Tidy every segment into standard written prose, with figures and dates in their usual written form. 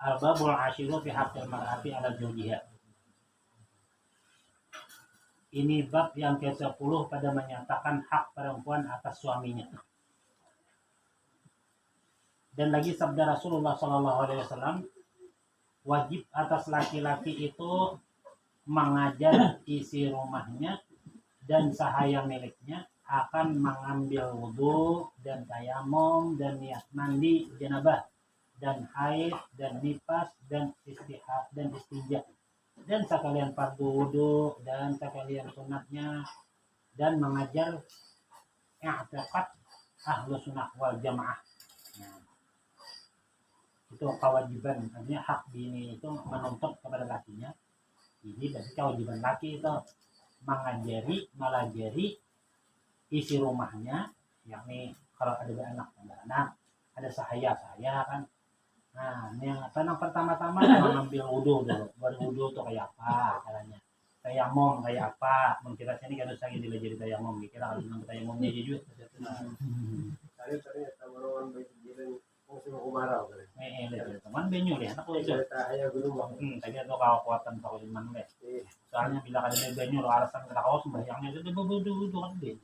Al-babul asyiru fi haqqil mar'ati 'ala zawjiha. Ini bab yang ke-10 pada menyatakan hak perempuan atas suaminya. Dan lagi sabda Rasulullah SAW, wajib atas laki-laki itu mengajar isi rumahnya dan sahaya miliknya akan mengambil wudhu dan tayamum dan niat mandi janabah dan haid dan nifas dan istihad dan istinja dan sekalian fardu wudhu dan sekalian sunatnya dan mengajar i'tiqad ahlu sunnah wal jamaah. Nah, itu kewajiban, artinya hak bini itu menuntut kepada lakinya. Jadi dari kewajiban laki itu melajari isi rumahnya, yakni kalau ada anak, ada sahaya kan. Nah, ini yang pertama-tama mengambil wudhu dulu. Baru wudhu tuh kayak apa caranya? Tayamum kayak apa? Mengkira sini kan usah dilajari tayamum. Dikira kalau bilang tayamumnya juga. Tadi tawaran bagian musim kemarau kan. Teman benyu deh, anak lu itu. Tadi itu kekuatan kalau iman deh. Soalnya bila ada benyu lo alasan kita kau sembahyangnya itu wudhu kan deh.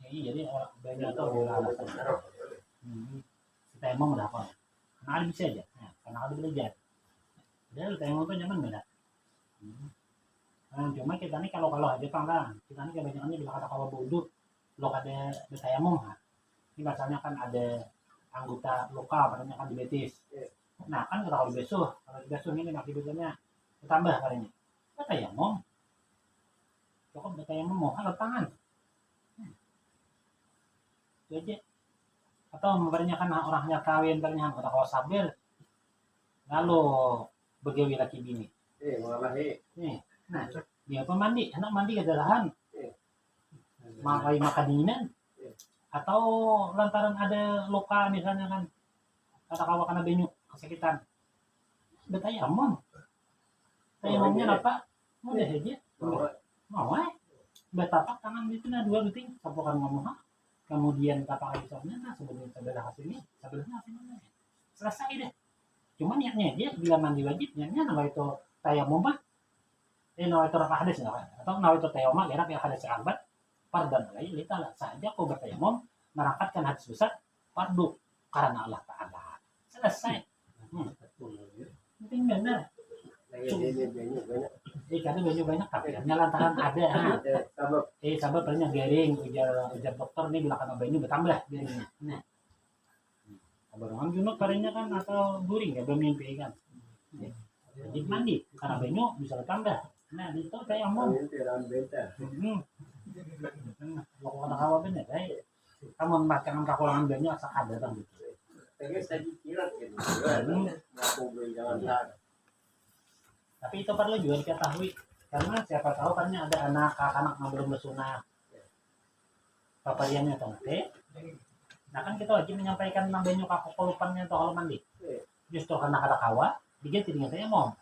Jadi orang banyak tuh alasan. Tayamum udah apa? Karena ada bisa aja. Karena ada belajar. Jadi tayamum tuh nyaman beda. Cuma kita nih kalau aja kan kita nih kebanyakannya bila kata kalau wudhu lo ada tayamum. Ini misalnya kan ada anggota lokal katanya kan di betis. Nah kan kalau dibasuh ini akibatnya ditambah katanya. Tayamum. Cukup tayamum mau kan tangan. Itu aja. Atau mempertanyakan orangnya kawin pertanyaan kata kalau sabar lalu begawi laki bini. Nah, dia pemandi, anak mandi kedalahan. Makai makaninan. Atau lantaran ada luka misalnya kan. Kata kawa kena benyu kesakitan. Betayamum. Tayamumnya apa? Mudah aja. Mau betapak tangan itu nah dua beting sapukan ngomong. Kemudian tapak habisnya nah sebelum sebelah hasilnya hasilnya selesai deh. Cuma niatnya dia bila mandi wajib niatnya nama itu tayamum mah nama itu rafa hadis atau nama itu tayamum ya rafa hadis sahabat fardan lain kita saja kau bertayamum merangkatkan hadis besar fardu karena Allah Taala selesai. Penting benar. Karena banyak tapi lantaran ada sabab paling garing ujar dokter nih bila kena banyu bertambah garingnya. Nah barongan junub karinya kan atau guring ya bermimpi kan. Jadi mandi karena banyu bisa bertambah. Nah itu kayak mau kalau kena kawa bener kamu makan kakulangan banyu asal ada kan gitu. Tapi itu perlu juga diketahui karena siapa tahu kan ada anak yang belum bersunah papariannya atau enggak. Nah kan kita wajib menyampaikan nambahnya kakulupannya atau kalau mandi. Justru karena ada kawa diganti dengan tayamum.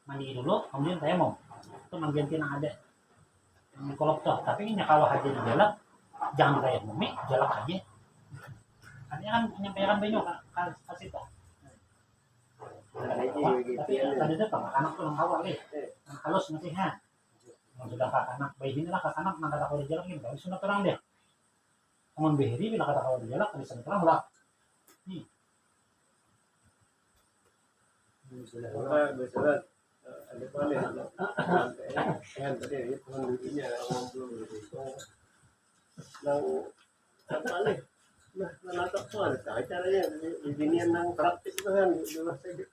Mandi dulu kemudian tayamum. Itu mengganti yang ada kolok toh. Tapi ini kawa aja dijalak jangan tayamum, jalak aja. Artinya kan menyampaikan banyak kasih toh. Tapi tadi itu anak tuh awal halus masih sudah anak bayi ini lah anak nggak kata kalau dijalak ini baru sudah terang deh. Kamu behri bila kata kalau dijalak bisa terang lah. Biasa ada panen kan tadi itu pendudunya ngobrol itu nang apa nih nah natak soal caranya beginian nang praktis kan dulu saya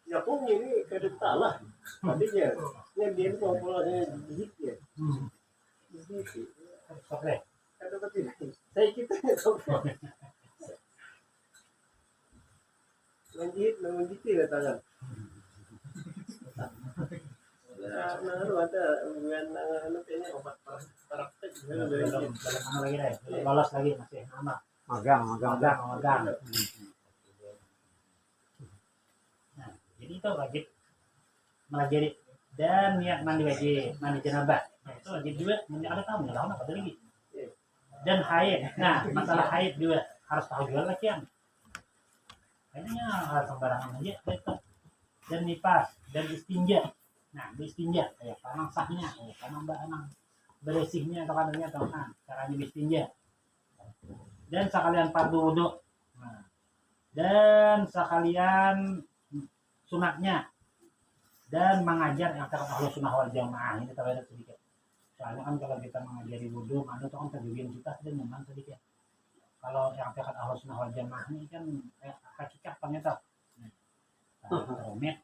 ya pun ini kedetalah tadinya ini dia populasinya sedikit ya sedikit oke ada betul saya kita lanjut ya tangan nah lu ada hubungan kayaknya obat praktek lagi deh lolos lagi masih aman magang. Nah jadi itu wajib melajari dan niat mandi wajib mandi janabah. Nah itu wajib juga ada tamu nggak apa lagi dan haid. Nah masalah haid juga harus tahu juga lakian. Kayaknya harus sembarangan aja itu. Dan nipas dan istinja. Nah, istinja kayak panang sahnya, kayak panang banang beresihnya atau kadarnya atau kan caranya istinja. Dan sekalian fardu wudu. Nah, dan sekalian sunatnya dan mengajar yang terkait ahlu sunnah wal jamaah ini terkait sedikit. Soalnya kan kalau kita mengajari wudhu, ada tuh kan kejugian kita sudah nyaman sedikit. Kalau yang terkait ahlu sunnah wal jamaah ini kan hakikat ternyata. Rumit.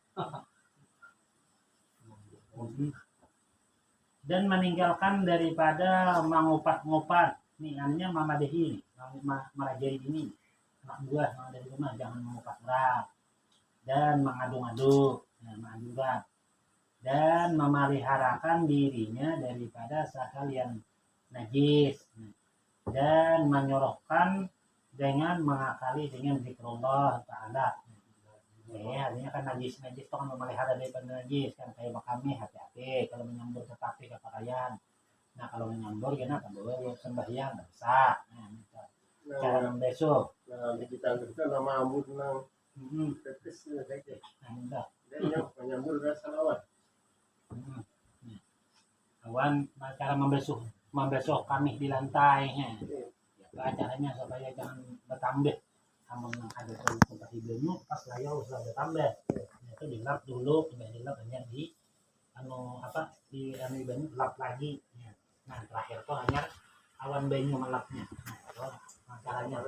Dan meninggalkan daripada mengupat-ngupat niannya mamadehi melajari ini anak buah dari rumah jangan mengupat berat dan mengadu-adu mengadu-adu dan memeliharakan dirinya daripada hal yang najis dan menyorohkan dengan mengakali dengan zikrullah ta'ala. Artinya kan najis itu kan memelihara daripada najis kan kayak makami hati-hati kalau menyambur tetapi ke pakaian. Nah kalau menyambur kenapa boleh sembahyang nggak bisa. Cara membesok. Nah kita nama ambut nang tetes saja. Nah Dan menyambur salawat. Kawan cara membesok kami di lantai ya. Caranya supaya jangan bertambah. Amun ada tempat tidurnya pas layau sudah bertambah itu dilap dulu dilap hanya di di ibaratnya lap lagi ya. Nah terakhir tuh hanya awan banyu melapnya caranya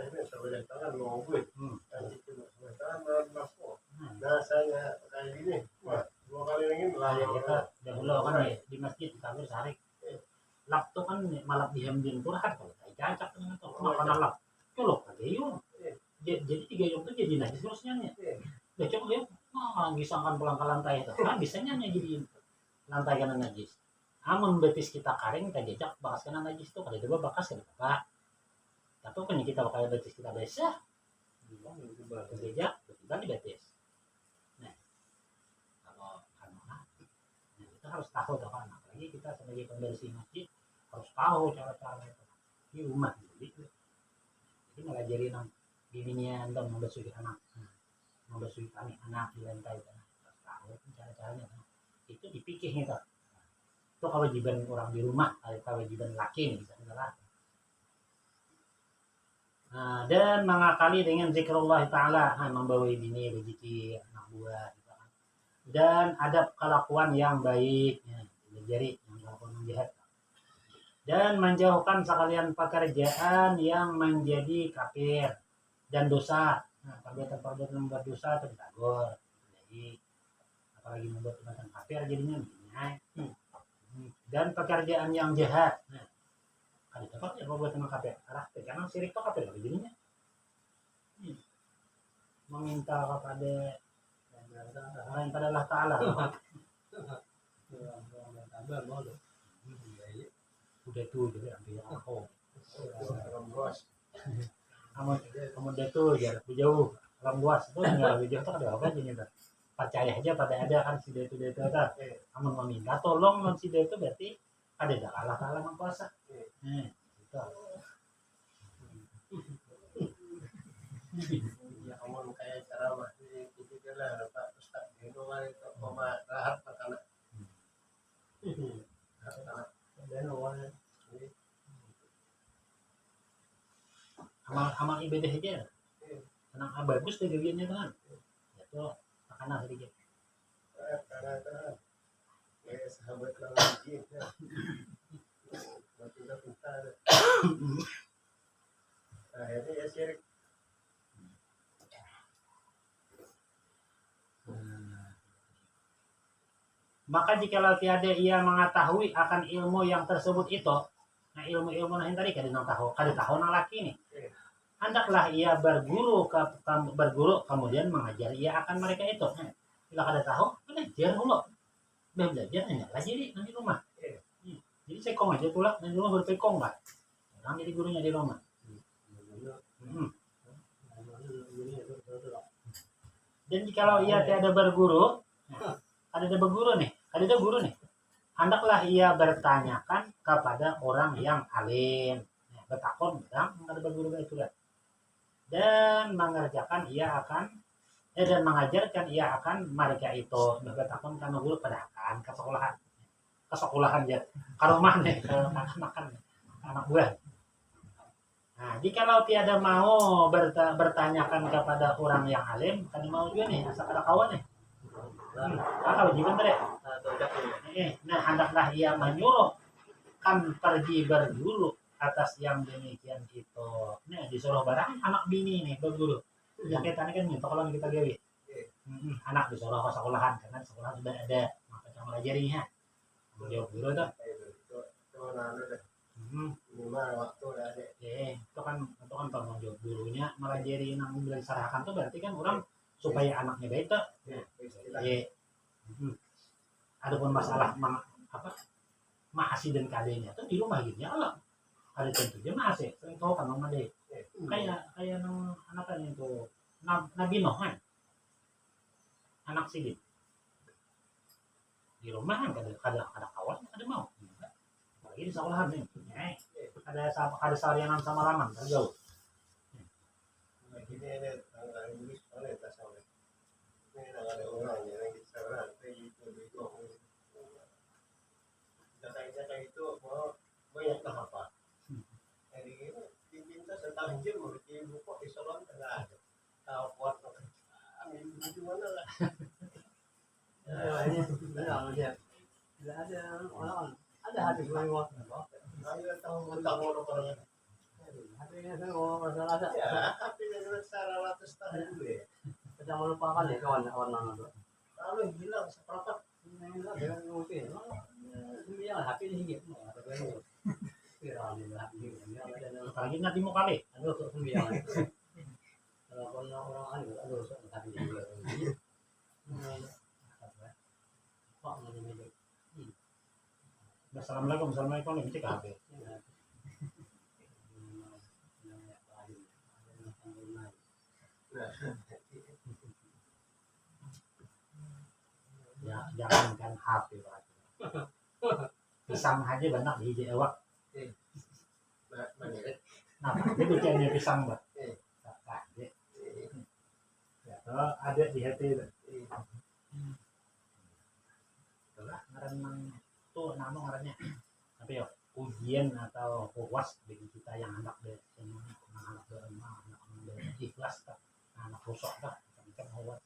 nah saya kayak gini 2 kali lagi ya kita dahulu kan ya di masjid kami sehari lap tuh kan malap diam-diam curhat kalau kayak cacak kan itu makan lap colok aja yuk jadi 3 jam tuh jadi najis terusnya nih. Udah coba ya, ngisangkan pulang ke lantai itu. Kan bisanya jadi lantai kena najis. Amun betis kita karing kita jejak bakas kena najis tuh kalau coba bakas kan apa? Tapi kan kita pakai betis kita basah. Jejak kita di betis. Nah, kalau kita harus tahu tuh kan. Apalagi kita sebagai pembersih masjid harus tahu cara-cara itu. Di rumah gitu. Jadi ngajarin bininya untuk membasuh anak, membasuh anak di lantai kan, tahu cara-caranya kan. Itu dipikir itu. Itu kewajiban orang di rumah, kewajiban laki nih bisa adalah. Nah, dan mengakali dengan zikrullah ta'ala, membawa bini, rezeki, anak buah, gitu kan. Dan adab kelakuan yang baik, jadi yang kelakuan jahat. Dan menjauhkan sekalian pekerjaan yang menjadi kafir dan dosa. Nah, perbuatan membuat dosa itu ditegur. Jadi apalagi membuat perbuatan kafir jadinya menghina. Dan pekerjaan yang jahat. Nah, kalau dapat ya perbuatan kafir. Karena syirik itu kafir jadinya. Meminta kepada lain pada Allah Taala. Udah tuh jadi ambil aku. Kamu dia tuh jarak jauh, alam luas itu nggak lebih jauh tuh ada apa aja nih percaya aja pada ada kan si dia itu ada, kamu meminta tolong non si dia itu berarti ada Allah Taala yang kuasa, gitu. Ya kamu kayak cara masih itu lah Pak Ustaz itu kan itu koma rahat makanan. Dan awalnya amal ibadah aja senang bagus deh gajiannya kan itu makanan sedikit karena kayak sahabat lagi ya tidak pintar akhirnya ya syirik. Maka jikalau tiada ia mengetahui akan ilmu yang tersebut itu, nah ilmu yang tadi kada tahu nang laki nih. Hendaklah ia berguru kemudian mengajar ia akan mereka itu. Bila kada tahu, belajar dulu. Belajar hanya lagi di rumah. Jadi sekong aja tulak dan rumah berpekong lah. Orang jadi gurunya di rumah. Dan jikalau ia tiada berguru, ada guru nih. Hendaklah ia bertanyakan kepada orang yang alim. Bertakon bilang ada berguru itu kan. dan mengerjakan ia akan dan mengajarkan ia akan mereka itu bertakon karena guru padakan ke sekolahan ya ke rumah nih ke makan anak buah. Nah, jikalau tiada mau bertanyakan kepada orang yang alim, kan mau juga nih, asal ada kawan nih. Kalau gimana deh? Nah, hendaklah ia menyuruh kan pergi berguru atas yang demikian gitu. Nah, disuruh barang anak bini nih berguru. Ya kita kan minta kalau kita gawe. Anak disuruh ke sekolahan karena sekolah sudah ada maka kita melajarinya. Beliau guru tuh. Itu kan tanggung jawab gurunya melajari yang diserahkan tuh berarti kan orang supaya anaknya baik tuh. Adapun masalah mahasi dan kadenya tuh di rumah gitu ya Allah. Ada tentunya masih sering tahu kan mama deh. Kayak nang anaknya itu Nabi Nuh kan. Anak Sidin. Di rumah kan ada kawan ada mau. Lagi di sekolahan nih. Ada seharian sama laman kan jauh. Ini ada Inggris boleh tak sama. Ini ada orang yang kita orang itu Jakarta itu mau banyak apa? Jadi diminta tentang jam di buku di salon tengah ada. Tahu buat ambil di mana lah. Tidak ada orang ada hati gue mau Ayo tahu orang hatinya saya mau masalah ya, tapi dengan secara ratus tahun dulu ya. kita melupakan ya kawan orang itu Kalau hilang seperempat hilang dengan mungkin dia hati ini gitu ada banyak viral di belakang Apalagi nanti mau kali. aduh kok sembilan kalau orang anu aduh hati juga kok ngene Assalamualaikum nih cek HP. Ya jangankan HP Pak. Pisang aja banyak di hiji ewak. Nah, dia bikinnya pisang Pak. Nah, ada di hati itu. Itulah ngaran tuh nama ngarannya apa ya ujian atau puas bagi kita yang anak deh yang anak beremah anak ikhlas tak anak rusak dah macam hewan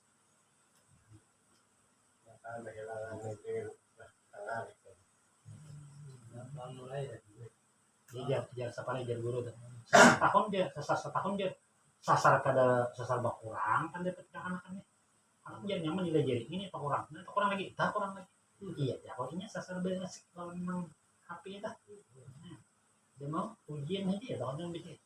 akan kehilangan itu tengah itu. mulai dia jar sapane jar guru tuh setahun dia sasar sasar berkurang kan dia ketika anak-anaknya anak dia nyaman dilajari ini apa kurang lagi iya ya kalau ini sasar beres kalau memang HP itu dia mau ujian aja ya tahun yang bikin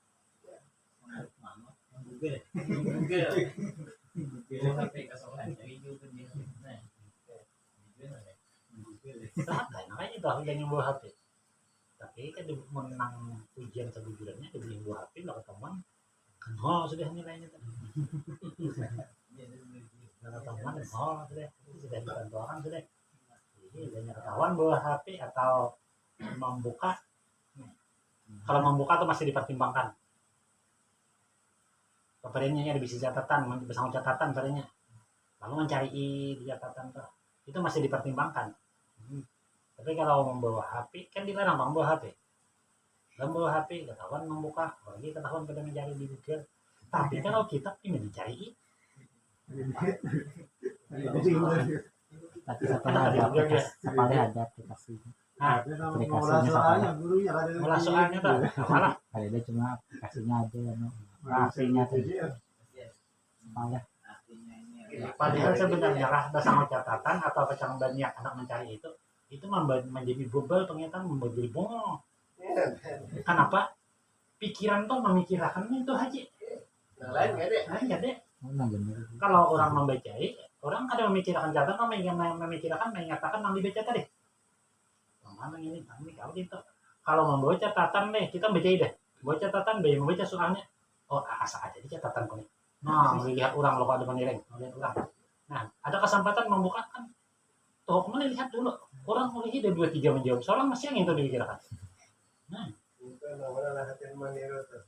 makanya itu aku jangan bawa HP tapi kan dia menang ujian sebulannya dia beli bawa HP lah teman kan sudah nilainya tadi teman sudah dibantukan sudah banyak ketahuan bahwa HP atau membuka kalau membuka itu masih dipertimbangkan pemberiannya ada bisa catatan bersama catatan sebenarnya lalu mencari di catatan itu masih dipertimbangkan tapi kalau membawa HP kan dilarang membawa HP dan bawa HP ketahuan membuka apalagi ketahuan pada mencari di Google tapi kalau kita ingin mencari tapi ada aplikasi Soalnya gurunya malah soalnya tuh malah ada cuma aplikasinya aja aslinya tuh malah padahal sebenarnya lah bersama catatan atau kecang banyak anak mencari itu menjadi bobal ternyata menjadi bongong kenapa pikiran tuh memikirkan itu aja lain nggak deh kalau orang membaca orang ada memikirkan catatan memikirkan menyatakan yang dibaca tadi mana ini kalau gitu kalau membawa catatan nih kita baca deh baca catatan deh membaca soalnya asa aja di catatan kok nih nah melihat orang lo ada penilaian melihat orang nah ada kesempatan membukakan tuh melihat dulu orang melihat ada 2-3 menjawab soalnya masih yang itu dipikirkan nah bukan orang hati maniru tuh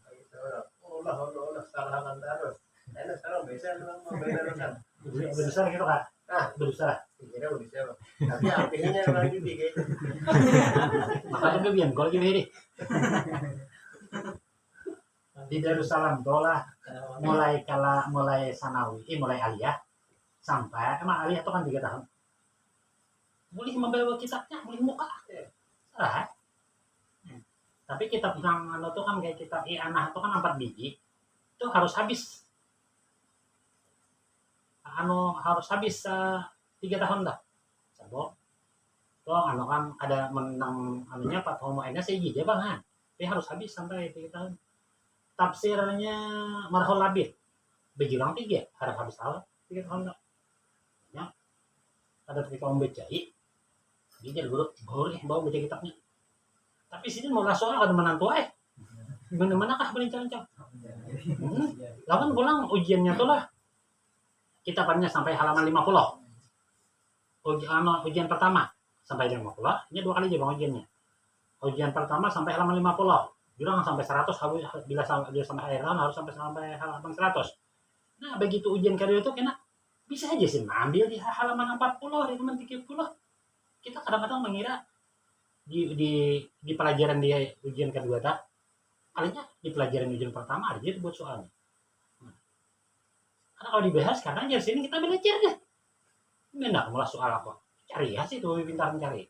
Allah salahan terus. Enak sekarang biasa memang membela kan. Udah besar gitu kak. Udah besar. Kira udah siapa? Tapi apinya orang judi kayaknya. Makanya gue bilang gol gini deh. Di Darussalam dolah mulai sanawi, mulai aliyah sampai emang aliyah itu kan 3 tahun. Boleh membawa kitabnya, boleh muka. Salah. Tapi kitab yang anu tuh kan kayak kitab I'anah itu kan 4 biji. Itu harus habis. Harus habis 3 tahun dah. Sabo. Tuh anu kan ada menang anunya Pak Homo saya dia Bang kan. Tapi harus habis sampai 3 tahun. Tafsirnya Marhul Labid. Begilang 3 harus habis tahun 3 tahun dah. Ya. Ada ketika membacai. Dia jadi guru boleh bawa baca kitabnya. Tapi sini mau soal ada menantu Mana kah berincang-incang? Lawan pulang ujiannya tuh lah. Kitabannya sampai halaman 50. Ujian pertama sampai 50. Ini 2 kali aja bang ujiannya. Ujian pertama sampai halaman 50. Jurang sampai 100 bila sampai akhir tahun harus sampai halaman 100. Nah begitu ujian kedua itu kena bisa aja sih ambil di halaman 40, di halaman 30. Kita kadang-kadang mengira di pelajaran dia ujian kedua tak kalinya di pelajaran ujian pertama aja buat soalnya. Karena kalau dibahas karena dari sini kita belajar deh. Benar mulai soal apa? Cari ya sih tuh pintar mencari.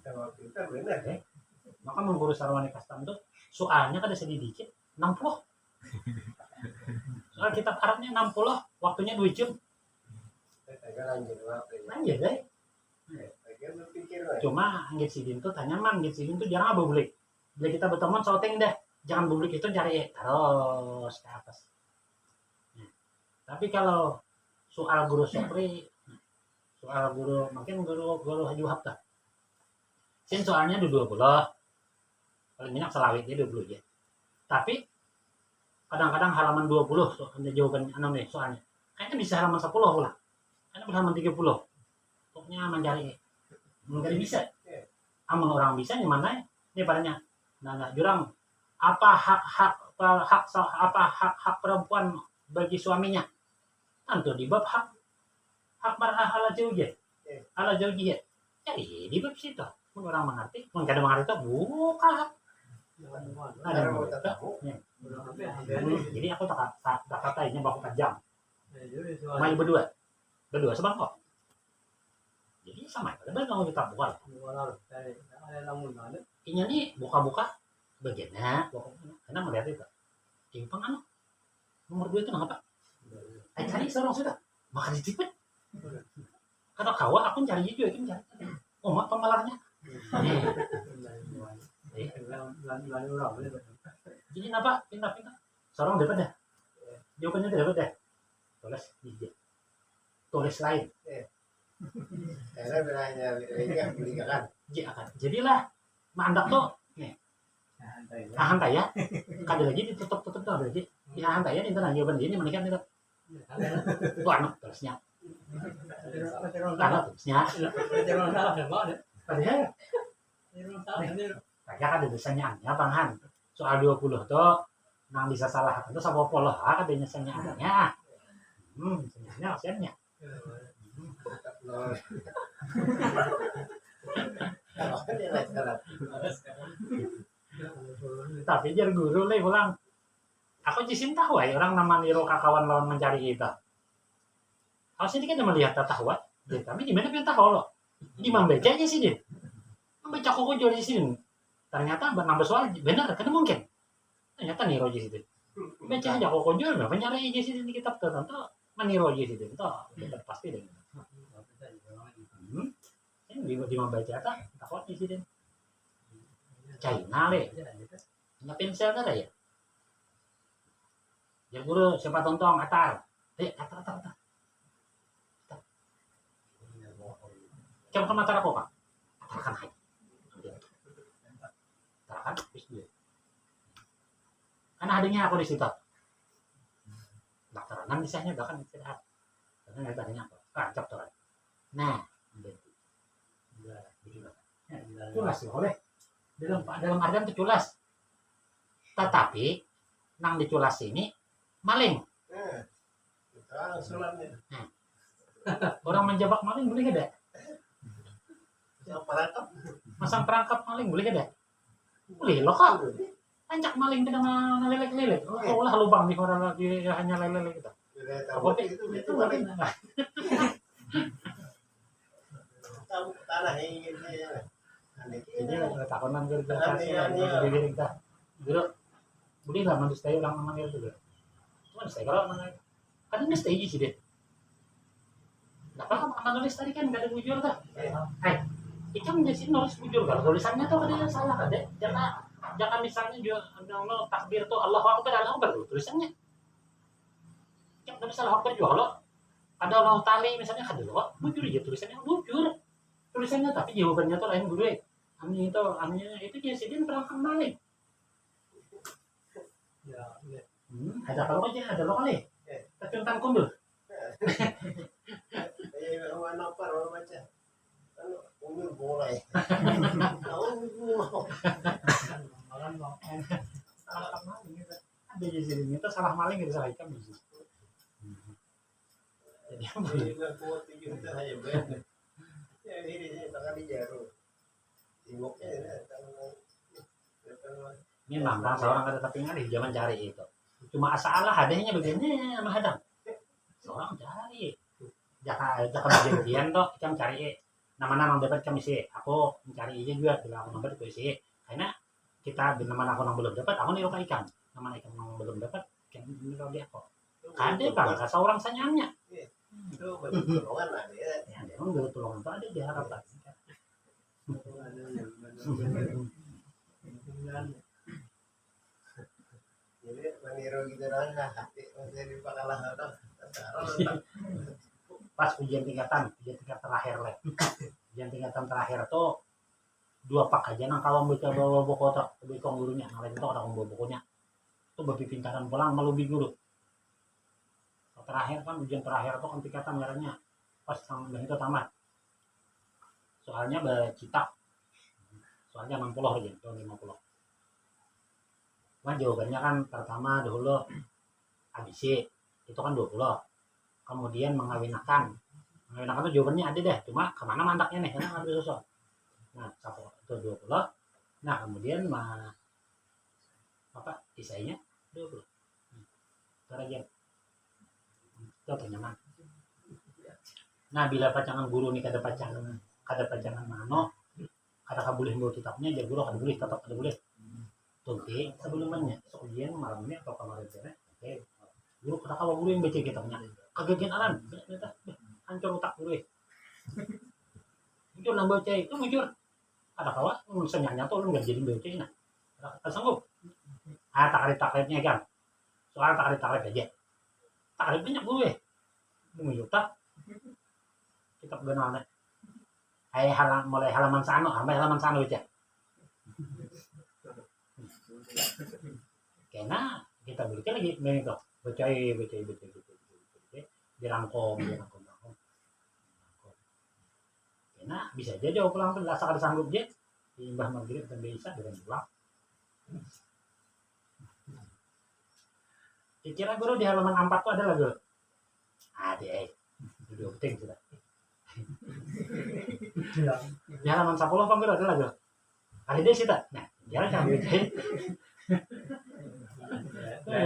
Kalau pintar benar ya. Maka mengguru sarwani kastam tuh soalnya kan ada sedikit 60. Soal kitab Arabnya 60, waktunya 2 jam. Lanjut deh. Cuma Anggit Sidin tuh tanya man, Anggit Sidin tuh jarang publik. Bila kita berteman shooting deh, jangan publik itu cari terus ke atas. Nah, tapi kalau soal guru Sopri, soal guru mungkin guru Haji Wahab dah. Sin soalnya 20, paling banyak selawitnya 20 ya. Tapi kadang-kadang halaman 20 ada jawaban nih soalnya. Kayaknya bisa halaman 10 pula. Kayaknya halaman 30. Pokoknya mencari mungkin bisa. Amun orang bisa gimana? Ini padanya. Nanya jurang apa hak perempuan bagi suaminya? Tentu di bab hak mar'ah ala zaujiyah. Ala zaujiyah. Jadi di bab situ. Mun orang mengerti, mun kada mengerti buka. Ada yang mau tahu. Jadi aku tak katanya baku kajam. Main berdua sebangkok. Jadi sama itu, kalau kita buka ini nih buka-buka bagiannya, karena melihat itu. Timpang nomor 2 itu apa? Cari seorang sudah, makan ditipet. Kata kawan, aku cari juga, itu cari. Mak pemalarnya. Jadi apa? Pindah. Seorang dapat dah. Jawabannya dapat dah. Tulis lain. Karena bilangnya belikan. Jadilah mandak tuh nih. Hantai ya. Kada lagi ditutup lagi. Ya hantai ya itu jawaban dia ini menikah itu. Tuh terusnya. Terusnya. Kayak ada desainnya Bang Han. Soal 20 tuh nang bisa salah itu sama pola katanya desainnya. Desainnya asiannya. Tapi jar guru leh pulang. Aku jisim tahu orang nama niro kakawan lawan mencari kita. Kalau sini kan melihat tahu dia kami di mana kita tahu loh. Di membaca aja sih dia. Membaca kok jual di sini. Ternyata nambah soal benar kan mungkin. Ternyata niro di situ. Baca aja kok jual berapa nyari aja sih di kitab tertentu meniro aja situ. Itu pasti deh. Ini di membaca takut di sini. China deh. Nggak pensel ada ya. Ya guru siapa tontong atar. Atar. Coba kan atar aku Pak. Atar kan hai. Atar kan bis dia. Karena adanya aku di situ. Dokteran misalnya bahkan istirahat. Karena adanya apa? Kancap tuh. Nah, culas boleh. Dalam artian itu culas. Tetapi nang diculas ini maling. Sekarang suratnya. Orang menjebak maling boleh ada? Yang perangkap. Masang perangkap maling boleh ada? Boleh loh kak. Anjak maling kita ngelelek-lelek. Oh lah lubang di orang lagi hanya lelek kita. Apa Itu maling. Tanah ingin saya. Jadi takonan kerja kasih kita. Dulu boleh lah manusia orang namanya itu. Cuma saya kalau namanya kan ini stay sih deh. Nah kalau nulis tadi kan nggak ada bujur kan? Itu menjadi nulis bujur kalau tulisannya tuh ada yang salah kan deh. Jangan misalnya juga no takbir tuh Allahu Akbar tuh tulisannya. Jangan tapi salah Akbar juga kalau ada Allah tali misalnya ada loh bujur aja tulisannya bujur. Tulisannya tapi jawabannya tuh lain gue. Aminnya itu jadi perangkat balik. Ya, ya. Ada kalau aja ada lo kali. Tentang kumpul. Orang apa orang baca. Kalau umur boleh. Makan mau. Salah maling gitu. Ada di sini itu salah maling itu salah ikan gitu. Jadi Nggak kuat itu hanya benar. Ya ini tangan di jarum. Tengoknya ini nambah seorang ada tapi nggak zaman cari itu. Cuma asal adanya begini sama hadang. Seorang cari. Jaka bagian tuh kita mencari nama-nama dapat kami sih. Aku mencari aja juga bila aku nomor itu sih. Karena kita nama aku yang belum dapat, aku niru ikan. Nama ikan yang belum dapat, kan niru dia kok. Ada bang, seorang sanyamnya. itu bertolongan lah dia. Ya, dia memang bertolongan tuh ada diharapkan. Jadi meniru gitu kan hati masih dipakalah atau Pas ujian tingkatan terakhir lah. Ujian tingkatan terakhir tuh 2 pak aja nang kawan baca bawa buku tak bikong gurunya nang lain itu orang bawa bukunya tuh berpintaran pulang melubi guru. Terakhir kan ujian terakhir tuh kan tingkatan merahnya pas sampai itu tamat. Soalnya bercita. Soalnya 60 aja, tahun 50. Cuma jawabannya kan pertama dahulu ABC, itu kan 20. Kemudian mengawinkan itu jawabannya ada deh, cuma kemana mandaknya nih, karena nggak bisa. Nah, satu itu 20. Nah, kemudian isainya 20. Terakhir. Itu penyaman. Nah, bila pacangan guru nih kada pacangan mano, kada kabulih bawa kitabnya, jadi guru kada boleh tetap kada boleh. Oke, sebelumnya ujian malam ini atau kemarin sore, oke, guru kada kawa guru yang baca kitabnya, kagagian aran, hancur otak guru. Mujur nang baca itu mujur, kada kawa, senyanya tuh lu nggak jadi baca nah, kada sanggup. Takrib-takribnya kan, soal takrib aja, takrib banyak gue, mujur tak, kitab benar. Mulai halaman sano sampai halaman sano aja. Karena kita berikan lagi begitu, baca dirangkum. Karena bisa aja jauh pulang tuh asal ada sanggup je, imbah maghrib dan bisa dengan pulang. Kira guru di halaman 4 tuh ada lagi. Ada, itu penting sudah. Di halaman 10 apa enggak ada lagi? Kali dia sih tak? Nah, jarang kan gitu.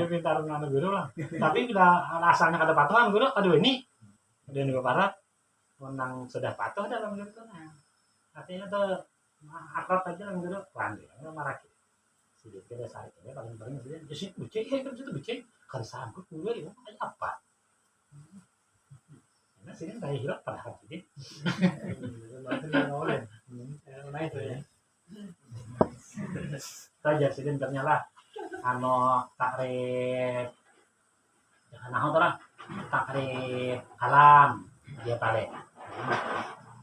Pintar nganu guru lah. Tapi kita asalnya kada patuhan guru, aduh ini ada juga parah. Menang sudah patuh dalam gitu nah. Artinya tuh akrab aja lah guru. Lanjut, marah gitu. Sudah kita saat ini paling sudah jadi bucing kan itu bucing. Kan sanggup guru itu apa? Nah, sini saya hilang pada hari ini. Saja sini ternyata takrib takrib kalam dia paling.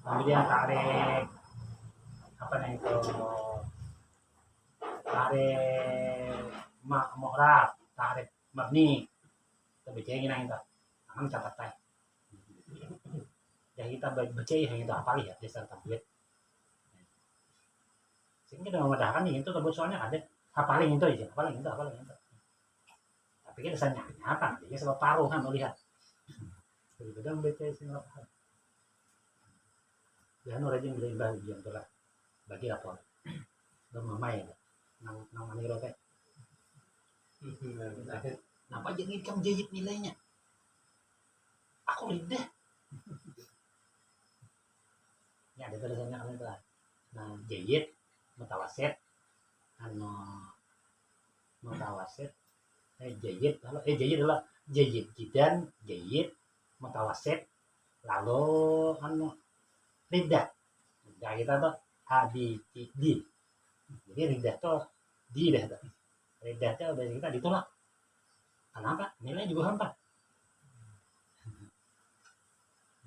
Kemudian takrib apa nih itu takrib mu'rab, takrib mabni. Tapi jangan itu, akan catat yang kita baca yang itu apa ya dasar tablet sehingga kita memudahkan itu soalnya ada hafalin itu aja hafalin itu tapi pikir dasarnya nyata dia sebab paruh kan lo lihat kadang baca sinap jangan rajin beli bagian tuh lah bagi apa belum main nang maniro teh kenapa jadi kamu jahit nilainya aku lidah ya ada tulisannya kan itu nah jahit mutawasit anu mutawasit jayid kalau jayid adalah jayid jidan jayid mutawasit lalu anu lidah lidah kita tuh di jadi lidah tuh di dah tuh lidah tuh dari kita ditolak kenapa nilai juga 4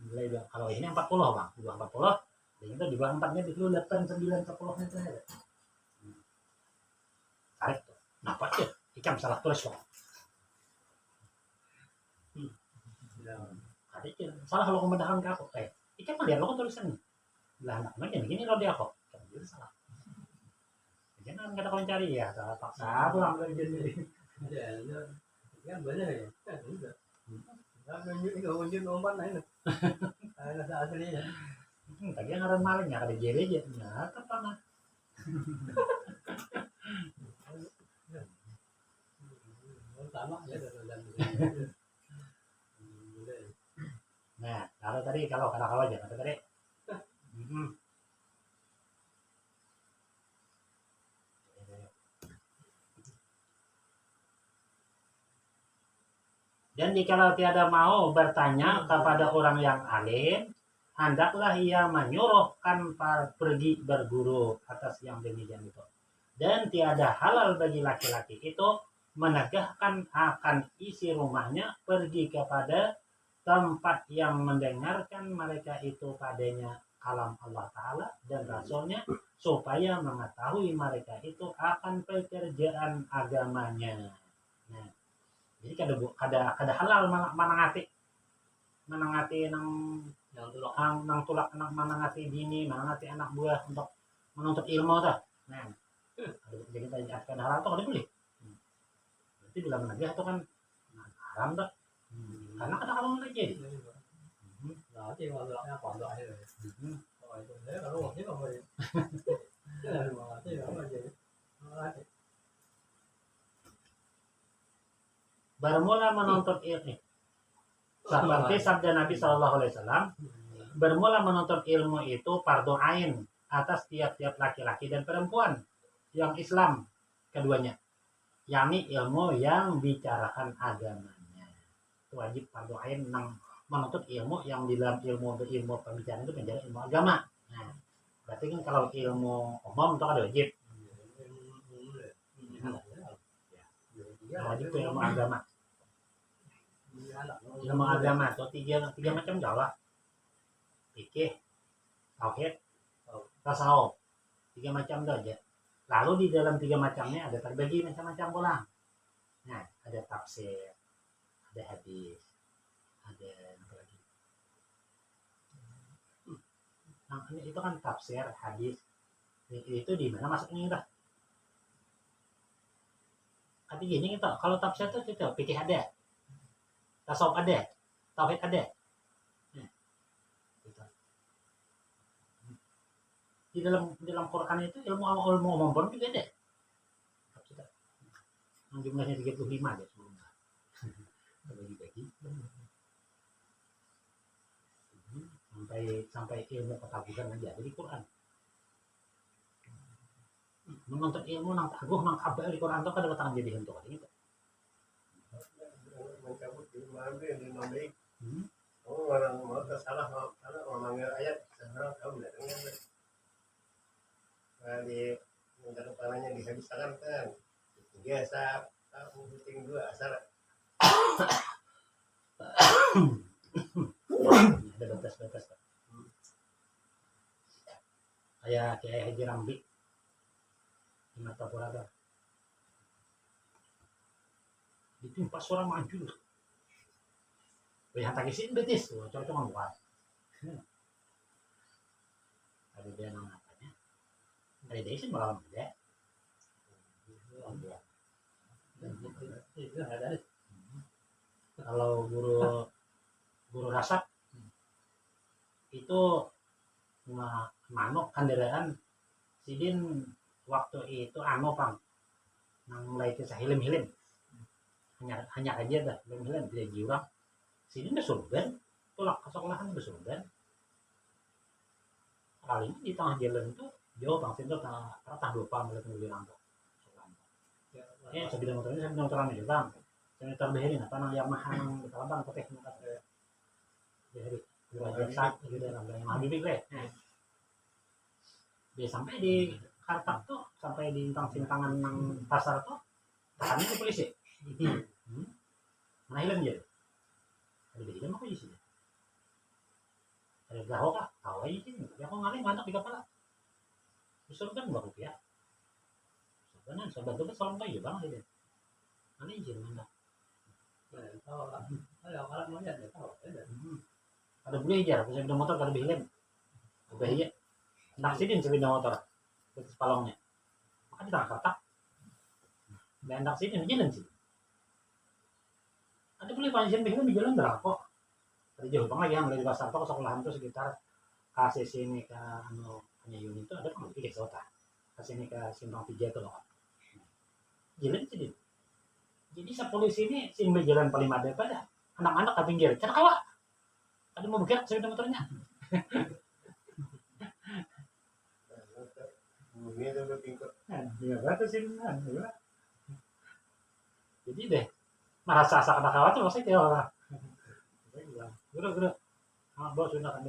nilai kalau ini 40 bang di bawah 40 dan itu di bawah 4 nya di 8 9 10 nya itu tarik tuh kenapa aja ikan salah tulis kok adik salah kalau kemudahan ke aku ikan mah dia lo tulisannya lah anaknya begini lo dia kok itu salah jangan kata kau cari ya salah paksa pulang dari jadi kan benar ya kan udah nggak nunjuk umpan lain ada aslinya tadi yang ngaran malingnya ada jere aja nyata tanah sama ya nah kalau tadi kalau aja kata tadi dan jikalau tiada mau bertanya kepada orang yang alim, hendaklah ia menyuruhkan pergi berguru atas yang demikian itu. Dan tiada halal bagi laki-laki itu menegahkan akan isi rumahnya pergi kepada tempat yang mendengarkan mereka itu padanya kalam Allah Ta'ala dan Rasulnya supaya mengetahui mereka itu akan pekerjaan agamanya. Nah, jadi kada halal manangati nang tulak anak manangati bini manangati anak buah untuk menuntut ilmu tuh. Nah, jadi kada halal tuh kada boleh. Berarti bila menegah itu kan haram tuh. Karena kada halal lagi. đó chứ mà loại còn loại rồi rồi thế là luôn chứ không phải cái là mà chứ không là gì bermula menuntut ilmu seperti sabda Nabi Shallallahu Alaihi Wasallam bermula menuntut ilmu itu fardu ain atas tiap-tiap laki-laki dan perempuan yang Islam keduanya yakni ilmu yang bicarakan agamanya itu wajib fardu ain menuntut ilmu yang di dalam ilmu pembicaraan itu menjadi ilmu agama. Nah, berarti kan kalau ilmu umum itu ada wajib. Wajib itu ilmu agama. Ilmu agama itu tiga macam jawab. Fikih, tauhid, tasawuf. 3 macam itu aja. Lalu di dalam 3 macamnya ada terbagi macam-macam pula. Nah, ada tafsir, ada hadis, ada apa lagi? Nah, itu kan tafsir hadis itu di mana masuknya dah? Tapi gini kita kalau tafsir itu fikih ada, tasawuf ada, tauhid ada. Nah, gitu. Di dalam Quran itu ilmu umum pun juga ada. Yang jumlahnya 35 deh sebelumnya. Bagi-bagi. Sampai ilmu ketaguhan aja di Quran. Menuntut ilmu nang taguh nang kabar di Quran itu kada tangan jadi hentuk gitu. Mencabut di mana yang dinamik. Orang mau salah orang ayat sekarang kamu datangnya. Nah di mencakup tanahnya dihabiskan kan. Biasa aku penting 2 asal. Ada batas. Kayak Haji Rambi di mata Purada ditimpa seorang maju lihat tagisin betis cocok buat ada dia namanya ada dia sih malam ada itu ada Kalau guru rasap itu manuk kendaraan sidin waktu itu pang nang mulai kisah hilim-hilim hanya aja dah hilim-hilim tidak jurang sidin besurban tolak ke sekolahan besurban kali ini di tengah jalan itu jauh bang situ tak lupa mulai bilang tuh sebidang motor ini sebidang motoran itu bang saya terbehirin apa nang Yamaha nang Kalabang pakai muka jadi belajar gitu dalam yang maju deh dia sampai di Kartak tuh sampai di simpangan nang pasar tuh tahannya ke polisi mana hilang dia ada di hilang apa isi ada gaho kah tahu aja sih ya kok ngaling mantap di kepala besar kan nggak rupiah sebenarnya sobat tuh soal bayu bang ini mana izin mana tahu lah kalau mau lihat tahu ada belajar bisa sepeda motor kada bilen bahaya nak sidin sepeda motor terus palongnya maka di Kartak dan nak sidin jalan sih ada boleh panjang bilen di jalan berapa ada jauh banget yang dari pasar toko sekolahan itu sekitar kasih sini ke hanya unit itu ada kan tiga kota kasih sini ke simpang 3 itu loh jalan sidin jadi polisi ini simbol jalan paling ada pada anak-anak ke pinggir cara kawa ada mau bergerak sepeda motornya ya berarti sih jadi deh merasa asa kena kawat tuh maksudnya kayak orang guru bos sudah kan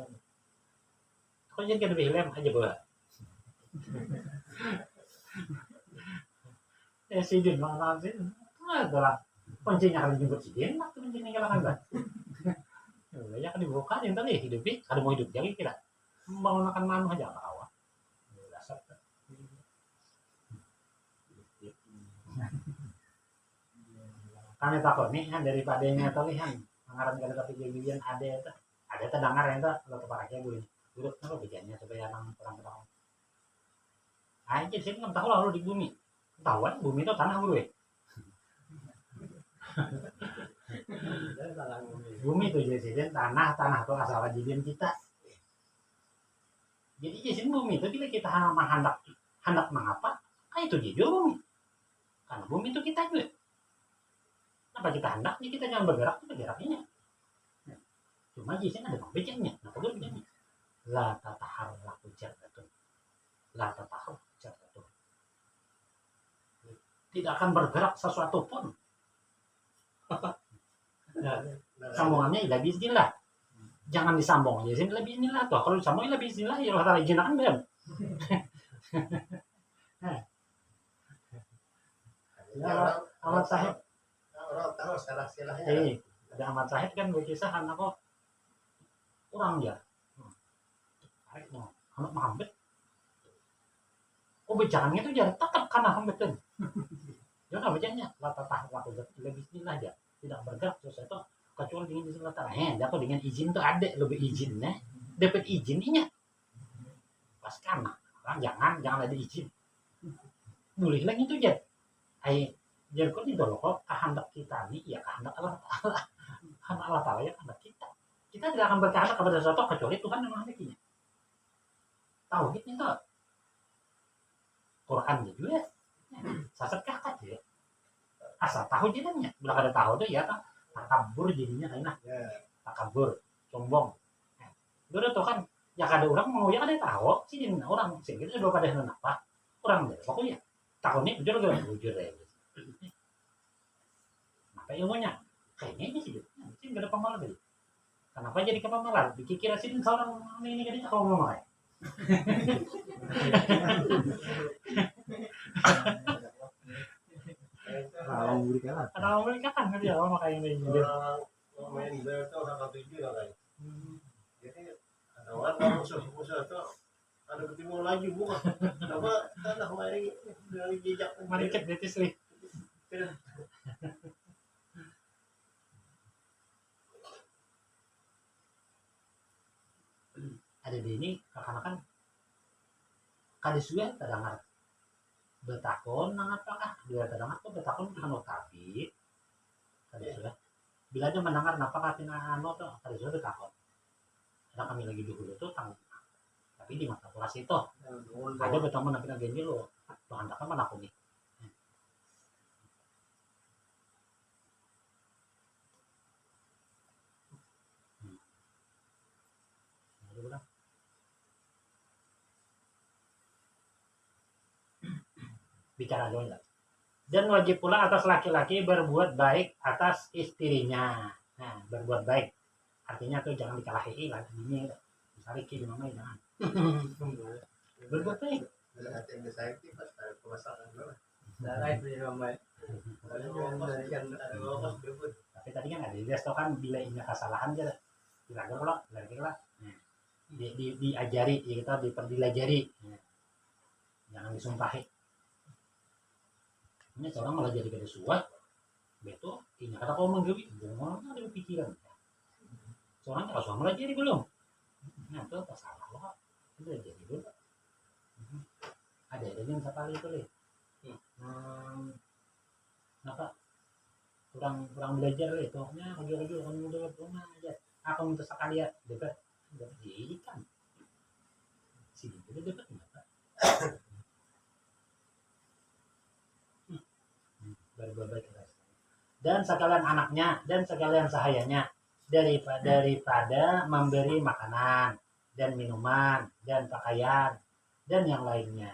kok jadi lebih lem aja bola sidin malam sih adalah kuncinya harus jemput sidin waktu kuncinya kalah kan ya kan dibuka yang tadi hidupnya ada mau hidup jadi kira mau makan manu aja nggak awal kami takut nih kan daripada yang tahu kan anggaran kali tapi kejadian ada terdengar yang tuh kalau kepakai gue buruk apa bikinnya supaya orang aja sih nggak tahu lah lu di bumi tahu kan bumi itu tanah gue bumi itu jadi tanah tuh asal kejadian kita jadi jadi bumi itu bila kita hendak mengapa itu dia bumi karena bumi itu kita juga kenapa kita hendak kita jangan bergerak kita geraknya cuma di sini ada pembicanya nah perlu begini la tataharaku jaratun tidak akan bergerak sesuatu pun sambungannya ila bismillah jangan disambung ya sini lebih bismillah tuh kalau disambung lebih bismillah ya Allah taala izinkan belum Ahmad Sahib orang tahu salah-salahnya ada Ahmad Sahib kan berkisah anak kok orang ya anak Muhammad bicaranya itu jangan tetap karena Muhammad kan ya nggak bacanya lata tahwa lebih bismillah aja tidak bergerak terus itu kecuali dengan bismillah dapat dengan izin tuh ada lebih izinnya dapat izinnya pas karena orang jangan ada izin boleh lagi itu aja jadi kok itu loh kok kehendak kita nih ya kehendak Allah Taala ya kehendak kita tidak akan berkehendak kepada sesuatu kecuali Tuhan yang menghendakinya tahu gitu itu Quran juga sasat kakak ya asal tahu jadinya bila ada tahu tuh ya takabur jadinya enak takabur sombong udah tuh kan ya ada orang mau ya ada tahu sih orang sih itu udah pada apa orang deh pokoknya tahunnya bujur ya apa ilmunya kayaknya sih nggak ada pemalas deh kenapa jadi kepemalas dikira sih seorang ini kan kalau ngomong Kalau beli kalah. Kalau beli kan kan dia orang kayak ini. Orang main itu orang ketiga lah kayak. Jadi ada orang musuh-musuh itu ada ketemu lagi bukan. Apa tanah main dari jejak. Mari cek detis nih. Ada di ini akan kadisuan terdengar betakon nang apakah dia terdengar tuh betakon kan tapi kadisuan Bila dia mendengar napa katina anu tuh tadi sudah takut. Ada kami lagi dulu tuh tang. Tapi di mata kelas itu ada berteman napi nagenji lo. Lo handakan mana aku nih. Bicara dulu. Dan wajib pula atas laki-laki berbuat baik atas istrinya. Nah, berbuat baik artinya tuh jangan dikalahi lah ini misalnya di mama jangan berbuat baik. Hati yang saya itu pas ada permasalahan berapa? Dari di rumah. Tapi tadi kan ada dia kan bila ingat kesalahan aja dilagar lah diajari ya kita dipelajari jangan disumpahi. Ini seorang malah jadi kada suah betul ini kata kau menggewi ngomong ada pikiran seorang kalau suah malah jadi belum nah itu apa salah lo itu jadi dulu ada yang sekali itu deh apa kurang belajar deh tohnya lagi orang muda rumah aja aku minta sekali ya dapat ikan sini itu dapat enggak berbaik dan sekalian anaknya dan sekalian sahayanya daripada memberi makanan dan minuman dan pakaian dan yang lainnya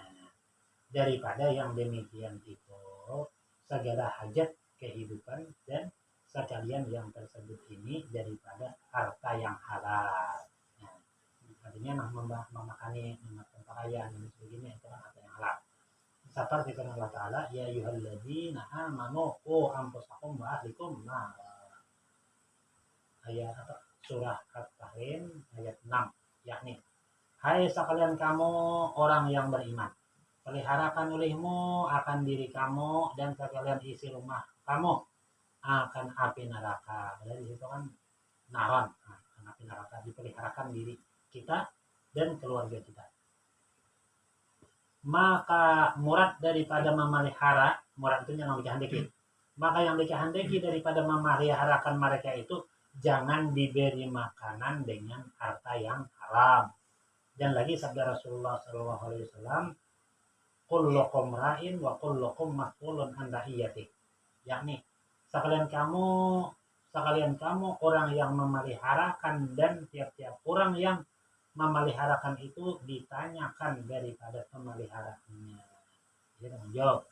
daripada yang demikian itu segala hajat kehidupan dan sekalian yang tersebut ini daripada harta yang halal. Nah, artinya memakani memakan pakaian dan sebagainya itu kan harta yang halal. Seperti firman Allah Ta'ala ya ayyuhalladzina amanu qu anfusakum wa ahlikum nar. Ayat apa? Surah At-Tahrim ayat 6 yakni hai sekalian kamu orang yang beriman peliharakan olehmu akan diri kamu dan sekalian isi rumah kamu akan api neraka. Jadi itu kan naron api neraka dipeliharakan diri kita dan keluarga kita. Maka murad daripada memelihara murad itu yang dikehendaki maka yang dikehendaki daripada memeliharakan mereka itu jangan diberi makanan dengan harta yang haram. Dan lagi sabda Rasulullah SAW kullukum ra'in wa kullukum mas'ulun an ra'iyati yakni sekalian kamu orang yang memeliharakan dan tiap-tiap orang yang memeliharakan itu ditanyakan daripada pemeliharaannya. Jadi tanggung jawab.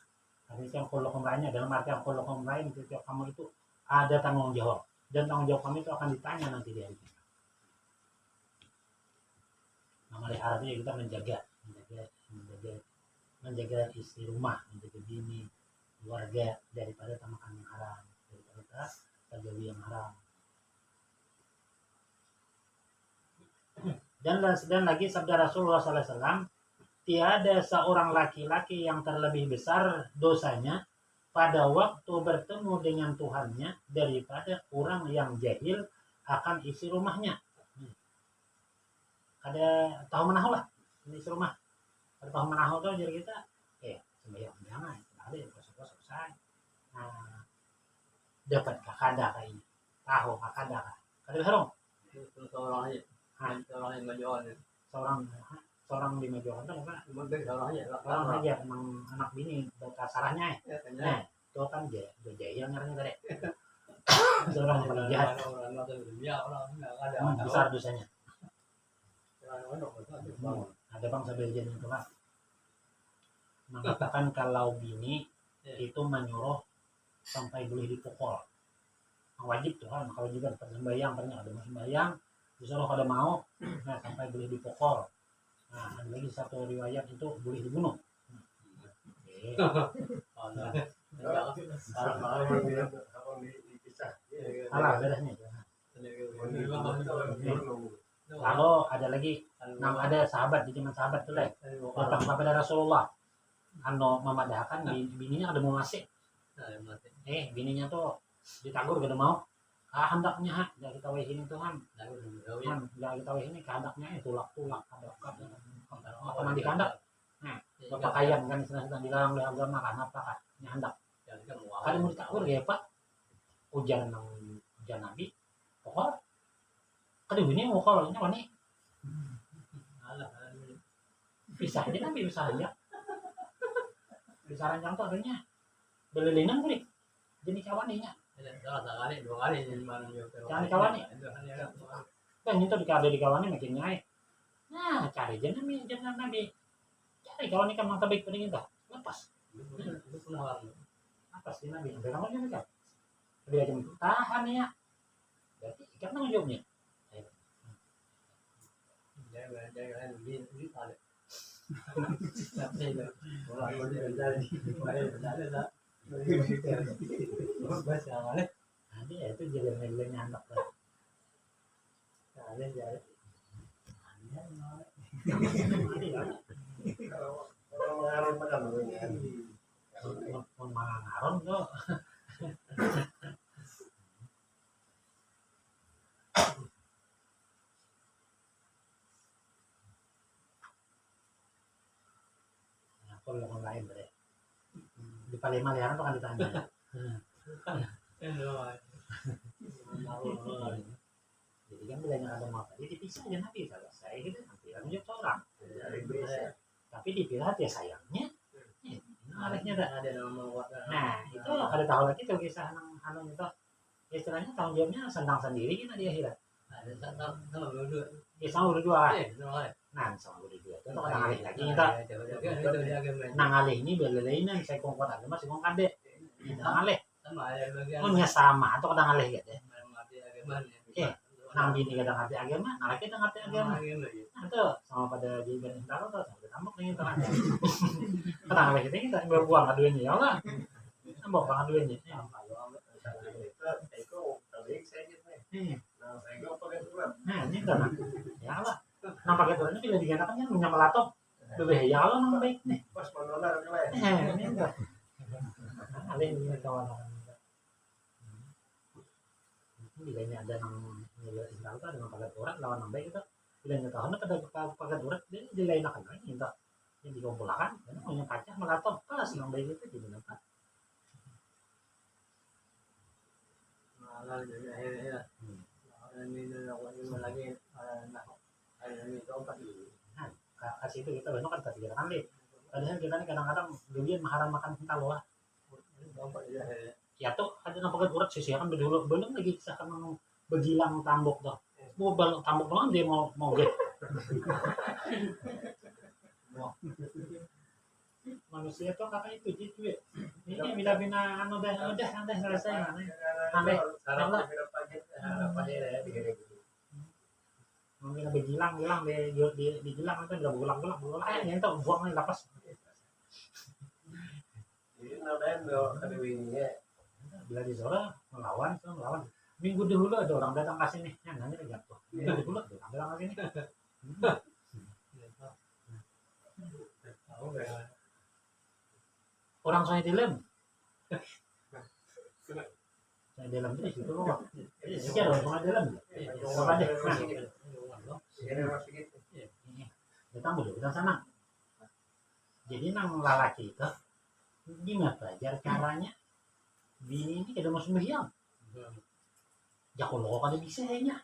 Artinya kullukum lainnya dalam artian kullukum lain setiap kamu itu ada tanggung jawab dan tanggung jawab kamu itu akan ditanya nanti di hari kiamat. Memelihara itu kita menjaga istri rumah, menjaga bini, keluarga daripada makan yang haram, daripada terjadi yang haram. Dan lagi sabda Rasulullah SAW tiada seorang laki-laki yang terlebih besar dosanya pada waktu bertemu dengan Tuhannya daripada orang yang jahil akan isi rumahnya. Ada tahu menahu lah isi rumah. Ada tahu menahu tuh jadi kita sembahyang jangan ada yang selesai. Nah, dapat kakanda kayak ini tahu kakanda kada herong Seorang aja. Seorang yang majuan. Seorang di majuan itu apa? Seorang aja emang anak bini kasarahnya nah itu kan jahil ngaranya tadi seorang yang paling jahat besar dosanya. Ada bangsa Belgian itu kan mengatakan kalau bini itu menyuruh sampai boleh dipukul wajib tuh kan kalau juga sembahyang ternyata ada sembahyang disuruh kada mau nah sampai boleh dipukul. Nah ada lagi satu riwayat itu boleh dibunuh. Salah bedanya. Lalu ada lagi ada sahabat di zaman sahabat tuh lah datang kepada Rasulullah memadahkan bininya ada mau masih bininya tuh ditagur gak mau hendaknya gak kita ini tuh kan gak kita ini kehendaknya tulak ada apa nanti kehendak pakaian kan sedang dilarang oleh agama kan apa kan hendak kan mau ditagur ya pak hujan nang jangan nabi pokok kedua ini mau kalau ini wani Alah, bisa aja nabi bisa aja bisa rancang tuh adanya belilinan kulit jadi kawaninya salah sekali 2 kali jadi mana juga. Jangan kawan nih. Itu kan itu di kawannya makin naik nah cari aja nabi cari kawan ikan mata baik pada kita lepas pun hal. apa sih nabi sampai kapan ini kan dia jam tahan ya berarti ikan tanggung jawabnya Jangan di kali. Tapi itu orang jadi ada. Bos yang mana? nanti ya itu jalan-jalannya anak lah Kalian jadi. Kalau ngaruh pada namanya. mengaron tuh kalau yang lain deh di Palembang tuh kan ditanya jadi kan bilangnya ada mata jadi dipisah aja nanti selesai gitu nanti kan jawab orang tapi dipilah ya sayangnya anehnya dah Ada nama buat. nah itu ada tahu lagi tuh kisah anu itu istilahnya tanggung jawabnya sendang sendiri kan di akhirat Ada sama berdua. ya sama berdua Sama. nah sama berdua itu kan ngalih lagi kita nang ngalih ini belelainan saya kongkot ada masih kong kade nang ngalih Sama ada bagian. punya sama atau kadang ngalih gitu Mengerti agama. nang bini kadang ngerti agama nang laki kadang ngerti agama nah itu sama pada di bani taruh tuh sama ditambah nih itu kan kadang ngalih kita berbuang aduannya ya lah nambah bang aduannya Itu tadi saya gitu nih. Nah, saya nggak pakai surat. nah ini kan ya lah nang pakai turunnya bila digandakan kan punya melatok lebih ya Allah nang baik nih Pas menolak yang lain. ini enggak alih ini kawan bilangnya ada nang nilai tinggal kan dengan pakai turun lawan nang baik itu bilangnya tahu pada pakai turun dia dilainakan lagi entah yang dikumpulkan dan punya kaca melatok pas nang baik itu jadi nampak Malah jadi akhirnya. Ini aku lagi ada ini tempat ini. kasih itu kita banyak kan tadi kan deh padahal kita nih kadang-kadang duluan maharam makan kental loh Tempat ya. ya tuh ada yang pakai urat sih kan dulu belum lagi kisah kan begilang tambok tuh mau balok tambok doang dia mau get manusia tuh kata itu gitu ya ini bila bina anu udah selesai mana aneh mungkin begilang di gilang itu udah bulang yang itu buang nih lapas Jadi nadain do ada ini ya. bila di sore melawan minggu dahulu ada orang datang ke sini yang nanya jatuh minggu dahulu ada orang datang ke sini Tahu enggak? orang saya dalam itu situ loh sekian orang dalam apa deh Ini masih gitu. datang dulu datang sana jadi nang lalaki itu gimana belajar caranya bini ini kada mau sembahyang ya kalau kada bisa nya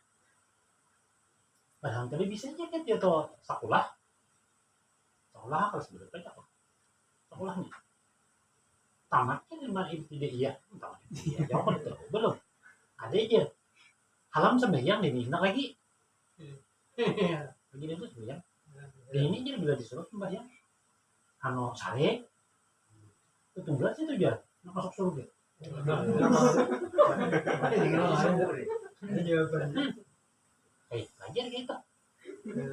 padahal kada bisa nya kan dia tuh sekolah kalau sebenarnya sekolahnya tamatnya lima itu tidak iya jawab itu belum ada aja halam sembahyang ini enak lagi begini tuh sembahyang ini jadi bila disuruh sembahyang anu sare itu tunggal sih tuh biar masuk surga belajar gitu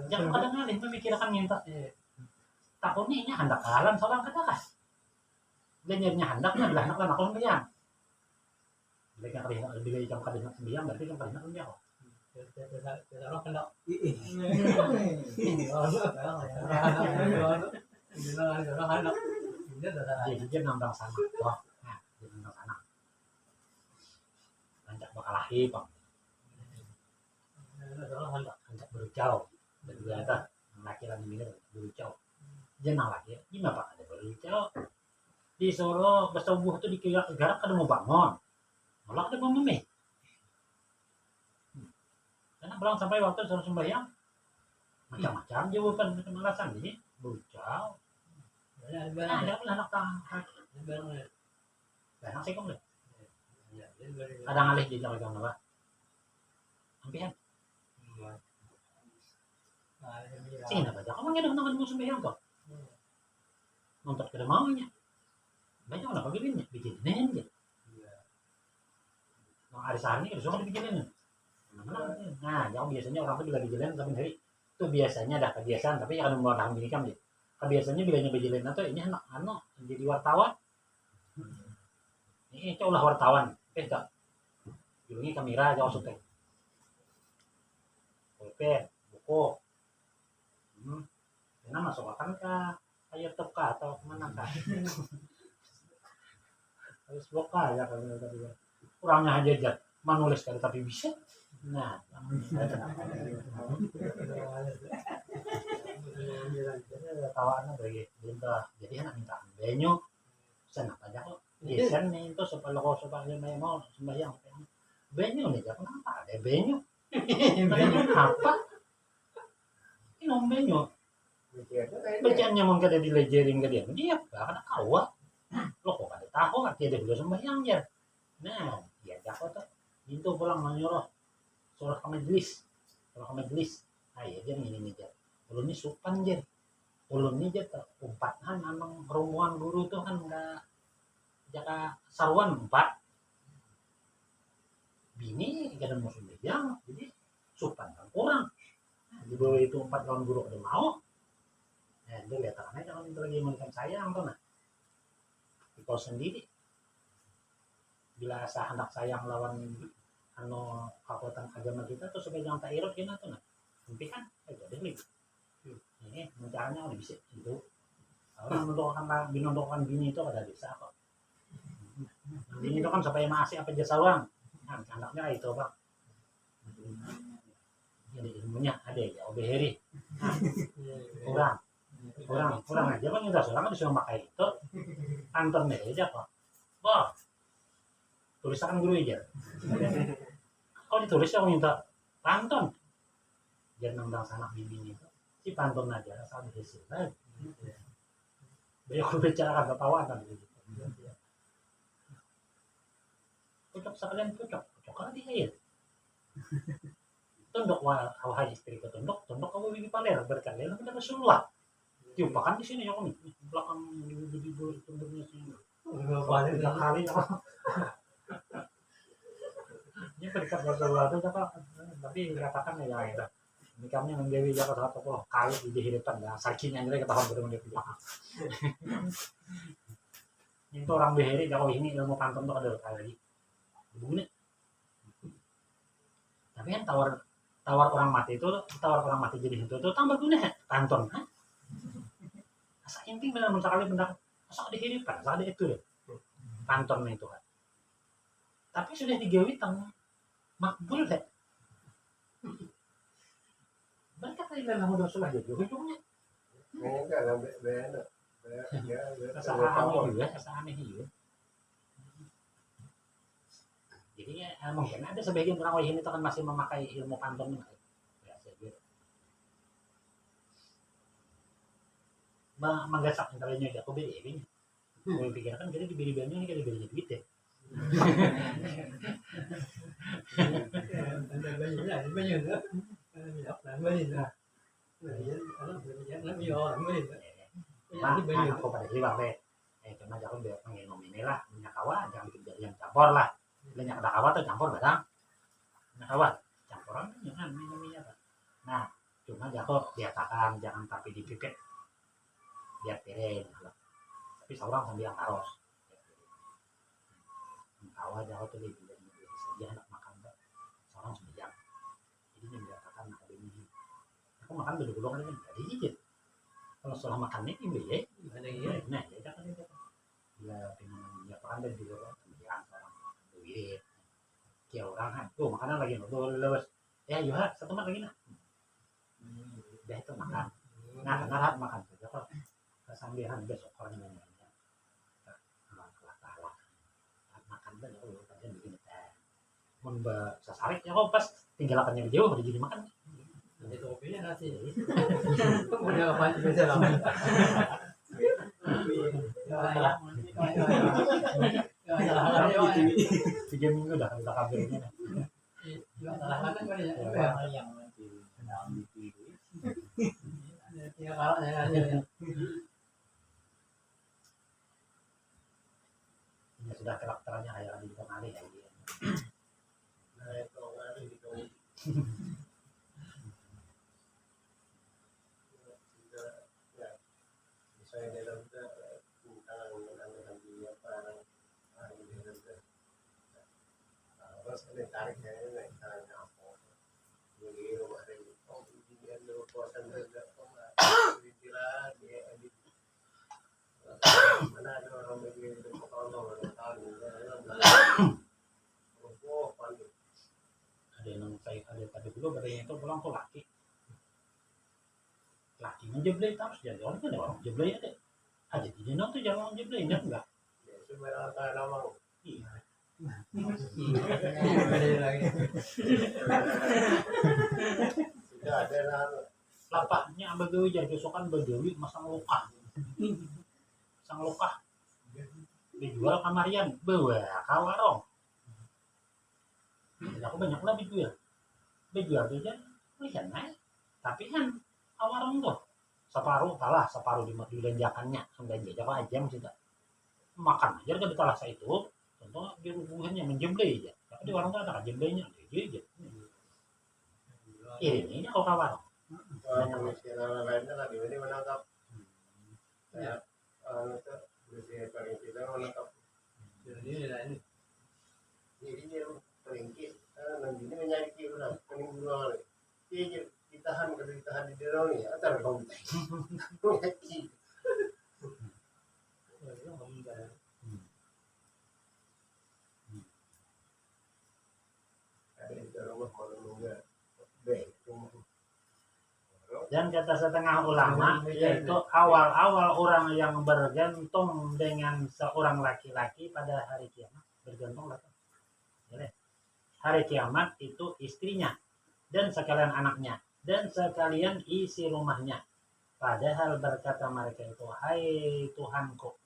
jangan kadang-kadang memikirkan minta takutnya ini hendak halan seorang katakan belajarnya hendaknya belah anak anak orang bayang mereka kerja lebih jam kerja sembilan berarti kan kerja kerja kok Orang kena. jadi dia nambang sana wah nah dia nambang sana lanjut bakal lahir bang lanjut berucau berdua ada laki-laki ini berucau jenang lagi gimana pak ada berucau di Solo bersubuh tuh dikira-kira kada mau bangun malah kada mau memeh pulang sampai waktu suruh sembahyang macam-macam jawaban macam alasan jadi bucau. Ada Nah, dia pun anak tang. barang. Nah, sih kok. Ya, dia barang. Ada ngalih di jalan apa? Sampean. Sih nak baca. Kamu ngedong nonton musim sembahyang kok. Nonton ke maunya. Banyak orang pakai bikin aja. Nah, hari sehari itu semua dibikin. Nah, yang biasanya orang tuh bila bijilan sampai hari itu biasanya ada kebiasaan tapi kan mau tahan gini kan dia. Kebiasaannya bilanya bijilan atau ini anak jadi wartawan. Ini ulah wartawan. Tak. Dulunya kamera jauh syuting. Pulpen, buku. Ini masuk akan ke YouTube kah atau kemana kah? Facebook kah ya kalau tadi. Kurangnya aja jat menulis kali tapi bisa. Nah, tawanan dari benda. Jadi anak minta benyo. Sana aja kok. Biasanya nih itu supaya lo supaya mau sembahyang. Benyo nih, kenapa ada benyo? Benyo apa? Ini om benyo. Bacaannya mungkin ada di lejerin ke dia. Dia gak ada kawat. Lo kok ada tahu kan dia belum sembahyang ya. Nah, dia jago tuh. Itu pulang menyuruh suruh ke majelis. Nah, ya dia ini aja. Ulun ini supan aja. Ulun ini aja umpat kan memang rombongan guru tuh kan enggak jaka sarwan empat. Bini gak ada musuh sembahyang. Jadi supan kan kurang. Di bawah itu 4 lawan guru ada mau. Nah, dia lihat aja kalau itu lagi mengikat sayang tuh nah. Di kos sendiri. Bila hendak sayang lawan kekuatan agama kita tuh supaya jangan tak irot gini tuh nah. Tapi kan jadi nih. Ini caranya udah bisa gitu. Orang menundukkan bini itu ada bisa kok. Bini itu kan supaya masih apa jasa uang. Nah, anaknya itu Pak. Jadi ilmunya ada ya obeheri. Kurang aja kan kita seorang kan disuruh pakai itu. Kantornya aja kok. Wah. Tulisan guru aja. Kalau ditulis aku minta pantun. Jangan nendang sanak bibinya itu. Si pantun aja asal dihasil. Banyak aku bicara kan ketawa kan gitu. Cocok sekalian cocok kan dia ya. Tunduk wahai istri tunduk kamu bibi paler berkali lalu kita Rasulullah. Tiupakan di sini ya kami belakang bibi tunduknya sini. Paler kali ya. Ini berkat Rasulullah itu tapi dikatakan ya itu. Ini kami yang Dewi Jaka 1 kali di kehidupan ya saking yang ketahuan betul dia bilang. Itu orang beheri kalau ini ilmu pantun tuh ada kali. Bunyi. Tapi kan tawar orang mati jadi itu tambah guna pantun. Asa inti benar sekali benda asa di kehidupan, asa itu deh. Pantun itu kan. Tapi sudah digawi tang makbul deh. Mereka tadi dalam udah sudah jadi ujungnya. Enggak lah benar. Asa aneh juga. Jadi ya mungkin ada sebagian orang ini kan masih memakai ilmu pantun. Ya, saya menggasak intelnya dia aku beli ini. Mau pikirkan jadi dibeli-belinya ini kayak dibeli duit ya. Aku pada hilang deh. Cuma jangan biar pengen ini lah minyak kawa jangan bikin yang campur lah. Minyak ada kawa tuh campur badang. Minyak kawa campuran jangan minyak. Nah cuma diatakan jangan tapi dipipet biar piring. Tapi seorang sambil yang harus. Kawa jauh tuh dia anak makan tuh seorang sembilan. Jadi yang diatakan ada ini. Aku makan dulu kan ini jadi hijit. Kalau setelah makannya ini ya, nah ya jangan itu. Bila pengen ya pakai dan juga kemudian orang duit, kia orang kan, tuh makanan lagi tuh lewas, ya juga satu mat lagi nah, dah itu makan, nah ngarap makan saja kok, kesambilan besok orang yang kalah makan dan kalau kalian bikin teh, memba sasarik ya kok pas tinggal akannya jauh udah jadi makan. Nanti kopinya nasi. Udah apa aja bisa lah. Ya, 3 minggu udah kabarnya. Juga salah kan kan ya. yang nanti dalam itu Ya kalau ya Ini sudah karakternya kayak di kali ya dia. Nah itu ada di kamu sudah ya misalnya dalam tentang menanyakan dia apa ini dalam terus ada tariknya ini tariknya apa jadi rumah ini oh ini ada kuasa juga dikira dia edit mana ada orang begini itu kalau tahun oh paling Ada yang saya ada pada dulu katanya itu pulang tuh lakinya jeblay terus jadi orang kan orang jeblay ada aja di dino tuh jangan jeblay enggak ya sebenarnya tanah mau iya lagi. sudah ada lah lapaknya begawi jadi sokan begawi masang lokah dijual kamarian bawa kawarong aku banyak lah dijual tuh kan lihat naik tapi kan kawarong tuh separuh dilenjakannya sampai jaga aja tidak makan aja kan ditalah saya itu contoh di rubuhannya menjeblay aja tapi di warung tuh ada jemblaynya aja ini kalau kawarong orang miskin orang lainnya lagi ini menangkap ya itu berusia paling tidak menangkap Jadi ini jadi dia peringkit nanti ini menyakiti orang pening buruan dia ditahan kalau ditahan di dalam nih antar kau menyakiti ada di rumah kalau nunggu baik dan kata setengah ulama yaitu awal orang yang bergantung dengan seorang laki-laki pada hari kiamat bergantung lah hari kiamat itu istrinya dan sekalian anaknya dan sekalian isi rumahnya padahal berkata mereka itu hai Tuhanku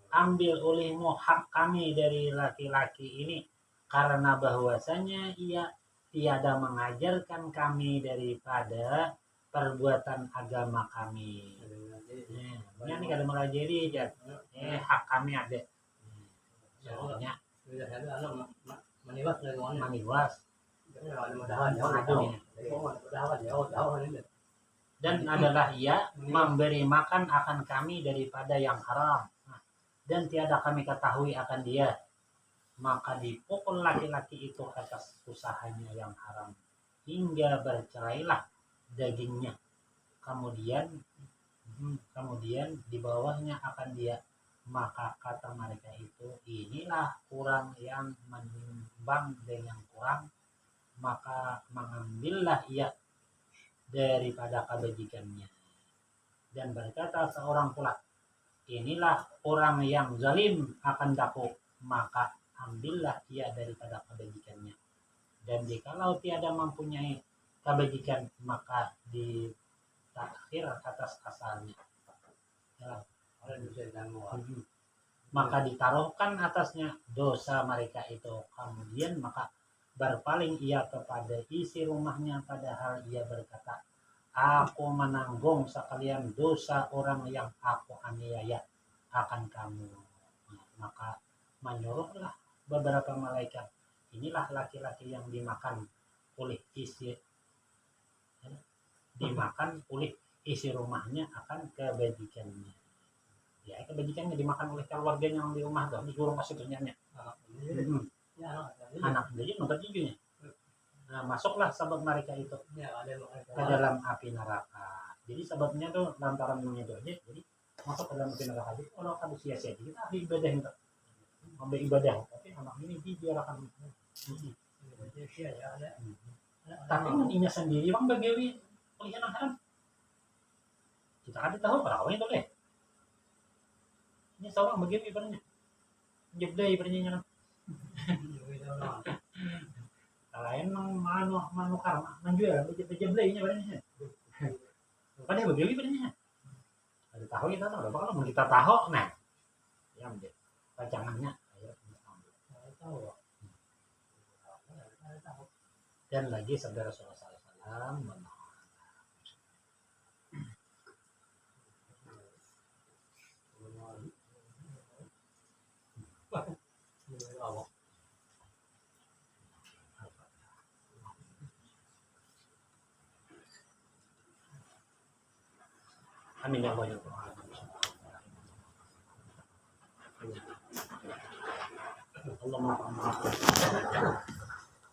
ambil olehmu hak kami dari laki-laki ini karena bahwasanya ia tiada mengajarkan kami daripada perbuatan agama kami. Ini kada mengajari aja. Hak kami ada. Soalnya maniwas lagi mana? maniwas. Dan adalah ia memberi makan akan kami daripada yang haram. Dan tiada kami ketahui akan dia. Maka dipukul laki-laki itu atas usahanya yang haram. Hingga bercerailah dagingnya kemudian di bawahnya akan dia maka kata mereka itu inilah kurang yang menimbang dengan kurang maka mengambillah ia daripada kebajikannya dan berkata seorang pula inilah orang yang zalim akan daku maka ambillah ia daripada kebajikannya dan jikalau tiada mempunyai kebajikan maka ditakhir atas asalnya ya. Maka ditaruhkan atasnya dosa mereka itu kemudian maka berpaling ia kepada isi rumahnya padahal ia berkata aku menanggung sekalian dosa orang yang aku aniaya akan kamu maka menyuruhlah beberapa malaikat inilah laki-laki yang dimakan oleh isi rumahnya akan kebajikannya ya kebajikannya dimakan oleh keluarganya yang di rumah tuh disuruh masuk ternyata anak jadi nomor 7-nya nah masuklah sahabat mereka itu ke dalam api neraka jadi sebabnya tuh lantaran itu aja jadi masuk ke dalam api neraka itu kalau kamu sia-sia kita ahli ibadah itu ambil ibadah tapi anak ini dibiarkan tapi mendinya sendiri bang bagawi pelihan haram kita ada tahu perawan itu deh ini seorang bagawi ibaratnya jeblay ibaratnya kan kalian manu karma menjual beli-belinya badannya. Kan dia beli badannya. Ada tahu kita tahu, kalau kita tahu, nah, ya menjadi pacangannya. Dan lagi sabda Rasulullah SAW amin ya Allah. Allah maaf.